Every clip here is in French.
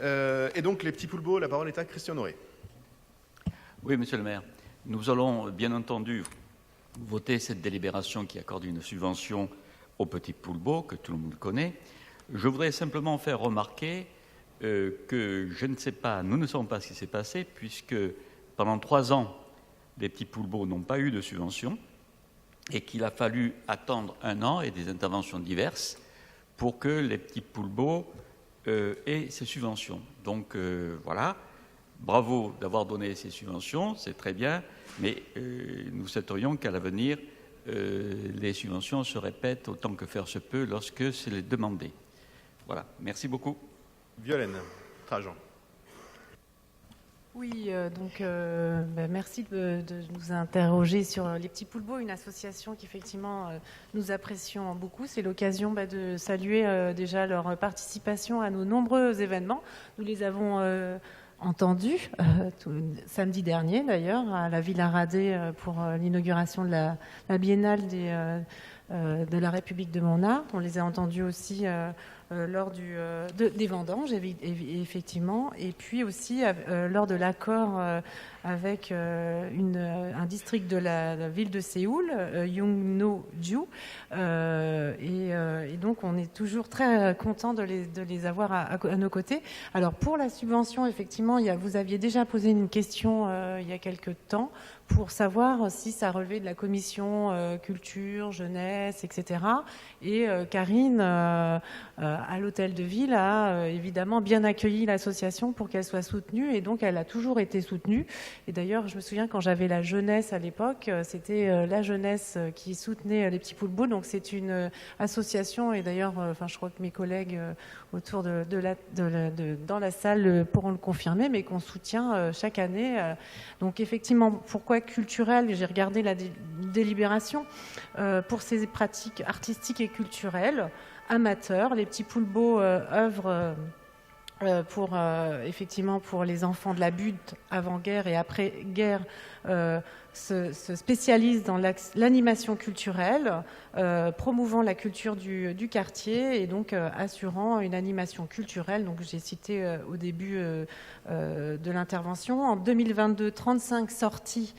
Et donc, les petits poulbeaux, la parole est à Christian Noré. Oui, monsieur le maire. Nous allons bien entendu voter cette délibération qui accorde une subvention aux petits poulbeaux, que tout le monde connaît. Je voudrais simplement faire remarquer que je ne sais pas, nous ne savons pas ce qui s'est passé, puisque pendant 3 ans, les petits poulbeaux n'ont pas eu de subvention et qu'il a fallu attendre 1 an et des interventions diverses pour que les petits poulbeaux aient ces subventions. Donc voilà, bravo d'avoir donné ces subventions, c'est très bien, mais nous souhaiterions qu'à l'avenir, les subventions se répètent autant que faire se peut lorsque c'est demandé. Voilà, merci beaucoup. Violaine Trajan. Oui, merci de nous interroger sur les petits poulbeaux, une association qu'effectivement nous apprécions beaucoup. C'est l'occasion de saluer déjà leur participation à nos nombreux événements. Nous les avons entendus samedi dernier d'ailleurs à la Villa Radé pour l'inauguration de la biennale de la République de Monart. On les a entendus aussi lors des vendanges, effectivement, et puis aussi lors de l'accord avec un district de la ville de Séoul, Yongno-ju, et donc on est toujours très content de les avoir à nos côtés. Alors pour la subvention, effectivement, vous aviez déjà posé une question il y a quelques temps pour savoir si ça relevait de la commission culture, jeunesse, etc. Et Karine, à l'hôtel de ville, a évidemment bien accueilli l'association pour qu'elle soit soutenue, et donc elle a toujours été soutenue. Et d'ailleurs, je me souviens quand j'avais la jeunesse à l'époque, c'était la jeunesse qui soutenait les petits poulbeaux. Donc c'est une association, et d'ailleurs, je crois que mes collègues autour dans la salle pourront le confirmer, mais qu'on soutient chaque année. Donc effectivement, pourquoi culturel? J'ai regardé la délibération pour ces pratiques artistiques et culturelles amateurs. Les petits poulbeaux œuvrent effectivement pour les enfants de la butte avant-guerre et après-guerre, se spécialisent dans l'animation culturelle, promouvant la culture du quartier et donc assurant une animation culturelle. Donc j'ai cité au début de l'intervention. En 2022, 35 sorties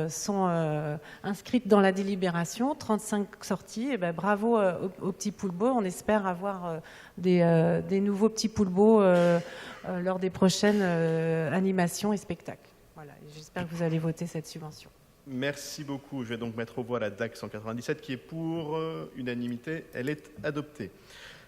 sont inscrites dans la délibération, 35 sorties. Et bravo aux petits poulbeaux. On espère avoir des nouveaux petits poulbeaux lors des prochaines animations et spectacles. Voilà, j'espère que vous allez voter cette subvention. Merci beaucoup. Je vais donc mettre aux voix la DAC 197 qui est pour unanimité. Elle est adoptée.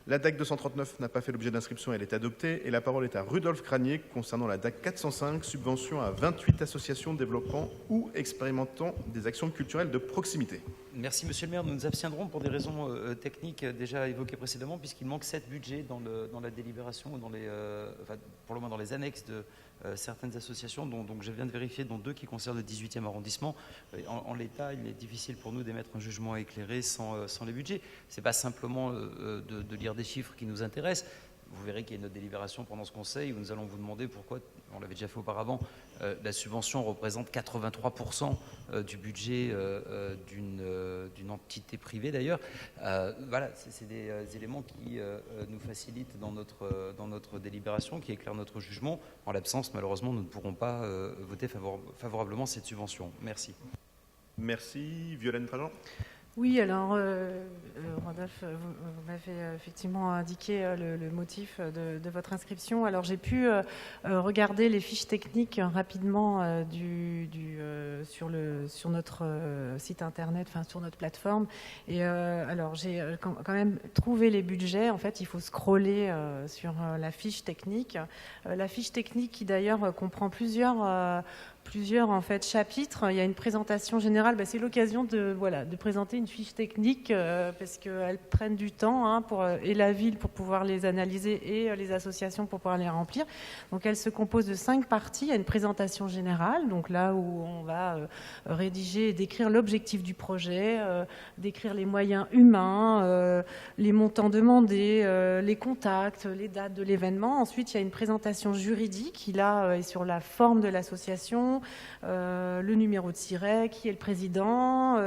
La DAC 239 n'a pas fait l'objet d'inscription, elle est adoptée. Et la parole est à Rudolf Cranier concernant la DAC 405, subvention à 28 associations développant ou expérimentant des actions culturelles de proximité. Merci Monsieur le maire. Nous nous abstiendrons pour des raisons techniques déjà évoquées précédemment, puisqu'il manque 7 budgets dans la délibération, pour le moins dans les annexes de certaines associations, dont je viens de vérifier, dont 2 qui concernent le 18e arrondissement. En l'état, il est difficile pour nous d'émettre un jugement éclairé sans les budgets. Ce n'est pas simplement de lire des chiffres qui nous intéressent. Vous verrez qu'il y a une autre délibération pendant ce conseil où nous allons vous demander pourquoi, on l'avait déjà fait auparavant, la subvention représente 83% du budget d'une entité privée d'ailleurs. Voilà, c'est des éléments qui nous facilitent dans notre délibération, qui éclairent notre jugement. En l'absence, malheureusement, nous ne pourrons pas voter favorablement cette subvention. Merci. Merci. Violaine Trajan. Oui, alors, Rodolphe, vous m'avez effectivement indiqué le motif de votre inscription. Alors, j'ai pu regarder les fiches techniques rapidement sur notre site internet, enfin sur notre plateforme. Et alors, j'ai quand même trouvé les budgets. En fait, il faut scroller sur la fiche technique. La fiche technique qui d'ailleurs comprend plusieurs en fait chapitres. Il y a une présentation générale. C'est l'occasion de présenter une fiche technique parce qu'elles prennent du temps et la ville pour pouvoir les analyser et les associations pour pouvoir les remplir. Donc elle se compose de 5 parties. Il y a une présentation générale, donc là où on va rédiger et décrire l'objectif du projet, décrire les moyens humains, les montants demandés, les contacts, les dates de l'événement. Ensuite, il y a une présentation juridique qui là est sur la forme de l'association, l'association, le numéro de siret, qui est le président,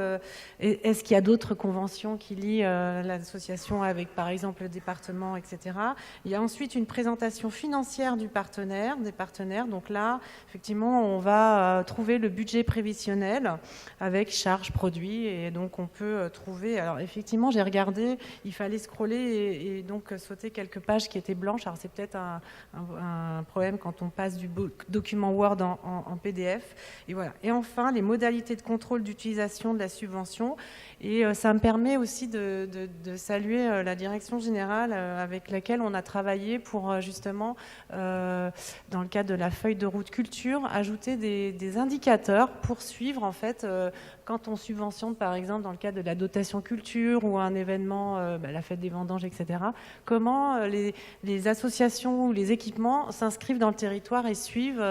est-ce qu'il y a d'autres conventions qui lient l'association avec, par exemple, le département, etc. Il y a ensuite une présentation financière des partenaires. Donc là, effectivement, on va trouver le budget prévisionnel avec charges, produits, et donc on peut trouver... Alors effectivement, j'ai regardé, il fallait scroller et donc sauter quelques pages qui étaient blanches. Alors c'est peut-être un problème quand on passe du document Word en PDF. Et voilà. Et enfin, les modalités de contrôle d'utilisation de la subvention. Et ça me permet aussi de saluer la direction générale avec laquelle on a travaillé pour justement, dans le cadre de la feuille de route culture, ajouter des indicateurs pour suivre en fait quand on subventionne par exemple dans le cadre de la dotation culture ou un événement, la fête des vendanges, etc. Comment les associations ou les équipements s'inscrivent dans le territoire et suivent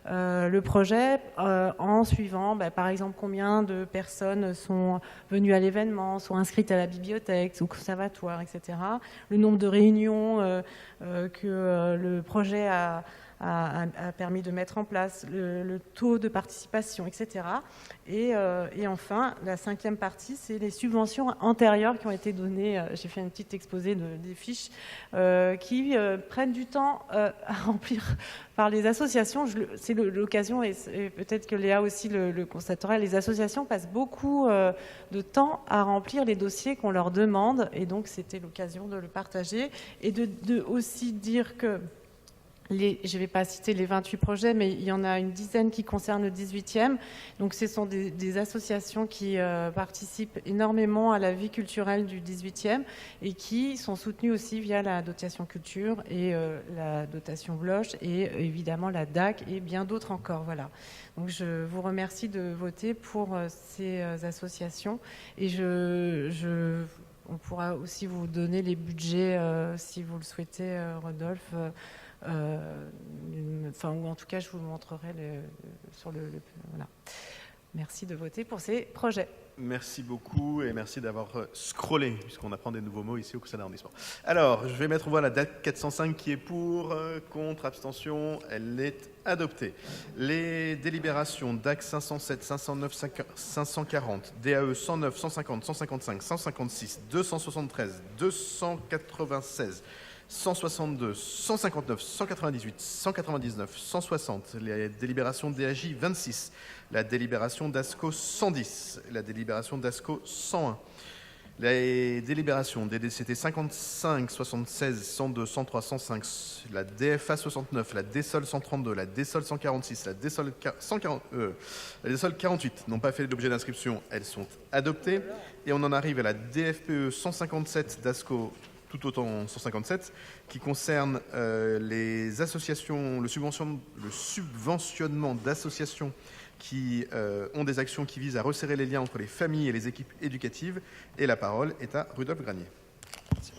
le projet en suivant par exemple combien de personnes sont venues à l'événement, sont inscrites à la bibliothèque, au conservatoire, etc. Le nombre de réunions que le projet a permis de mettre en place, le taux de participation, etc. Et enfin, la 5e partie, c'est les subventions antérieures qui ont été données. J'ai fait un petit exposé des fiches qui prennent du temps à remplir par les associations. C'est l'occasion, et peut-être que Léa aussi le constatera, les associations passent beaucoup de temps à remplir les dossiers qu'on leur demande, et donc c'était l'occasion de le partager et de aussi dire que je ne vais pas citer les 28 projets, mais il y en a une dizaine qui concernent le 18e. Donc ce sont des associations qui participent énormément à la vie culturelle du 18e et qui sont soutenues aussi via la dotation culture et la dotation Bloch et évidemment la DAC et bien d'autres encore. Voilà. Donc je vous remercie de voter pour ces associations et on pourra aussi vous donner les budgets si vous le souhaitez, Rodolphe. Ou en tout cas, je vous montrerai voilà. Merci de voter pour ces projets. Merci beaucoup et merci d'avoir scrollé, puisqu'on apprend des nouveaux mots ici au Conseil d'arrondissement. Alors, je vais mettre au voie la DAC 405 qui est pour, contre, abstention, elle est adoptée. Les délibérations DAC 507, 509, 540, DAE 109, 150, 155, 156, 273, 296, 162, 159, 198, 199, 160, les délibérations DAJ 26, la délibération d'ASCO 110, la délibération d'ASCO 101, les délibérations DDCT 55, 76, 102, 103, 105, la DFA 69, la DSOL 132, la DSOL 146, la DSOL 48 n'ont pas fait l'objet d'inscription, elles sont adoptées. Et on en arrive à la DFPE 157 d'ASCO, tout autant 157, qui concerne les associations, le subventionnement d'associations qui ont des actions qui visent à resserrer les liens entre les familles et les équipes éducatives. Et la parole est à Rudolf Granier.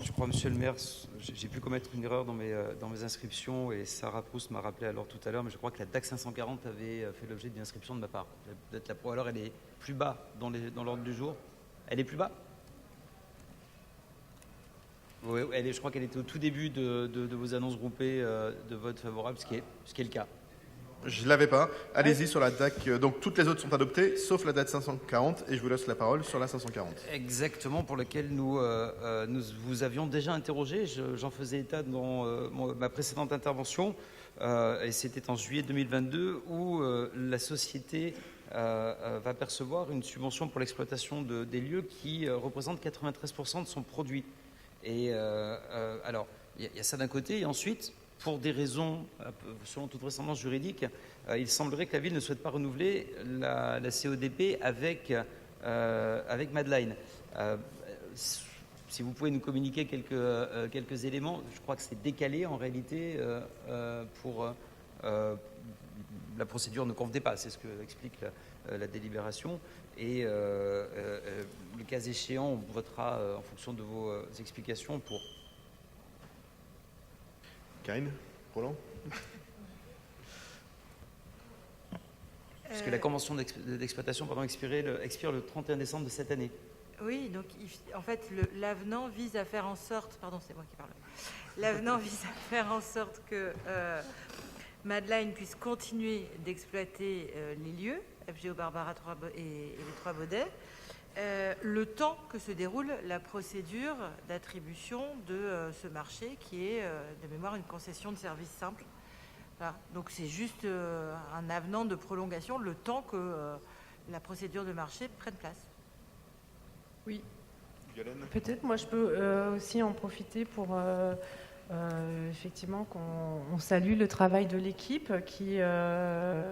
Je crois, monsieur le maire, j'ai pu commettre une erreur dans mes inscriptions et Sarah Proust m'a rappelé alors tout à l'heure, mais je crois que la DAC 540 avait fait l'objet d'une inscription de ma part. Peut-être la pro, alors elle est plus bas dans l'ordre du jour. Elle est plus bas ? Oui, je crois qu'elle était au tout début de vos annonces groupées de vote favorable, ce qui est le cas. Je ne l'avais pas. Allez-y sur la DAC. Donc toutes les autres sont adoptées, sauf la DAC 540, et je vous laisse la parole sur la 540. Exactement, pour laquelle nous vous avions déjà interrogé. J'en faisais état dans ma précédente intervention, et c'était en juillet 2022, où la société va percevoir une subvention pour l'exploitation des lieux qui représente 93% de son produit. Et alors, il y a ça d'un côté, et ensuite, pour des raisons, selon toute vraisemblance juridique, il semblerait que la ville ne souhaite pas renouveler la CODP avec Madeleine. Si vous pouvez nous communiquer quelques éléments, je crois que c'est décalé en réalité pour la procédure ne convenait pas, c'est ce que explique la délibération. Et le cas échéant, on votera en fonction de vos explications pour. Karine, Roland. Parce que la convention d'exploitation expire le 31 décembre de cette année. Oui, donc en fait, l'avenant vise à faire en sorte, pardon, c'est moi qui parle. L'avenant vise à faire en sorte que Madeleine puisse continuer d'exploiter les lieux, FGO Barbara et les Trois Baudets, le temps que se déroule la procédure d'attribution de ce marché qui est, de mémoire, une concession de service simple. Voilà. Donc c'est juste un avenant de prolongation, le temps que la procédure de marché prenne place. Oui. Violaine ? Peut-être, moi je peux aussi en profiter pour effectivement qu'on salue le travail de l'équipe qui a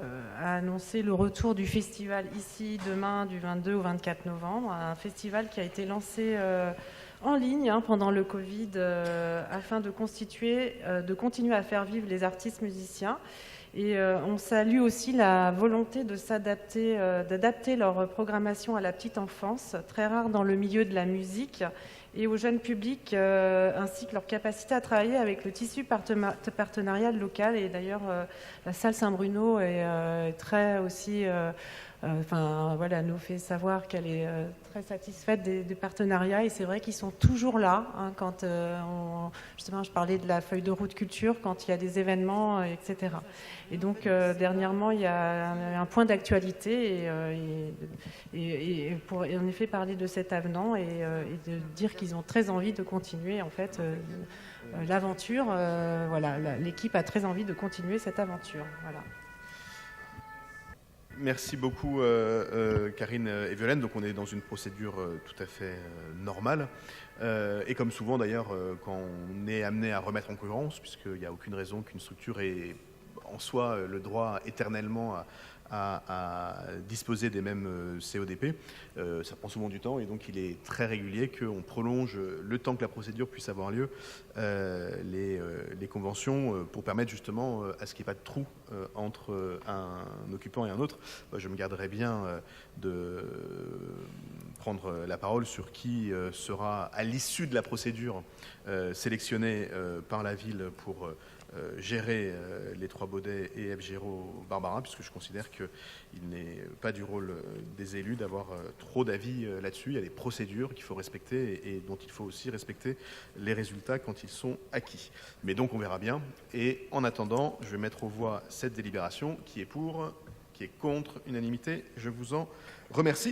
annoncé le retour du festival ici demain du 22 au 24 novembre, un festival qui a été lancé en ligne pendant le Covid afin de continuer à faire vivre les artistes musiciens. Et on salue aussi la volonté de s'adapter, d'adapter leur programmation à la petite enfance, très rare dans le milieu de la musique, et au jeune public, ainsi que leur capacité à travailler avec le tissu partenarial local. Et d'ailleurs, la salle Saint-Bruno est très aussi... nous fait savoir qu'elle est très satisfaite des partenariats, et c'est vrai qu'ils sont toujours là quand justement je parlais de la feuille de route culture, quand il y a des événements, etc. Et donc dernièrement il y a un point d'actualité et pour en effet parler de cet avenant et de dire qu'ils ont très envie de continuer en fait l'aventure. L'équipe a très envie de continuer cette aventure. Voilà. Merci beaucoup Karine et Violaine. Donc on est dans une procédure tout à fait normale. Et comme souvent d'ailleurs, quand on est amené à remettre en concurrence, puisqu'il n'y a aucune raison qu'une structure ait en soi le droit éternellement à disposer des mêmes CODP, ça prend souvent du temps et donc il est très régulier qu'on prolonge le temps que la procédure puisse avoir lieu les conventions pour permettre justement à ce qu'il n'y ait pas de trou entre un occupant et un autre. Je me garderai bien de prendre la parole sur qui sera à l'issue de la procédure sélectionné par la ville pour gérer les Trois Baudets et FGO Barbara, puisque je considère qu'il n'est pas du rôle des élus d'avoir trop d'avis là-dessus. Il y a des procédures qu'il faut respecter et dont il faut aussi respecter les résultats quand ils sont acquis. Mais donc on verra bien. Et en attendant, je vais mettre aux voix cette délibération qui est pour, qui est contre, unanimité. Je vous en remercie.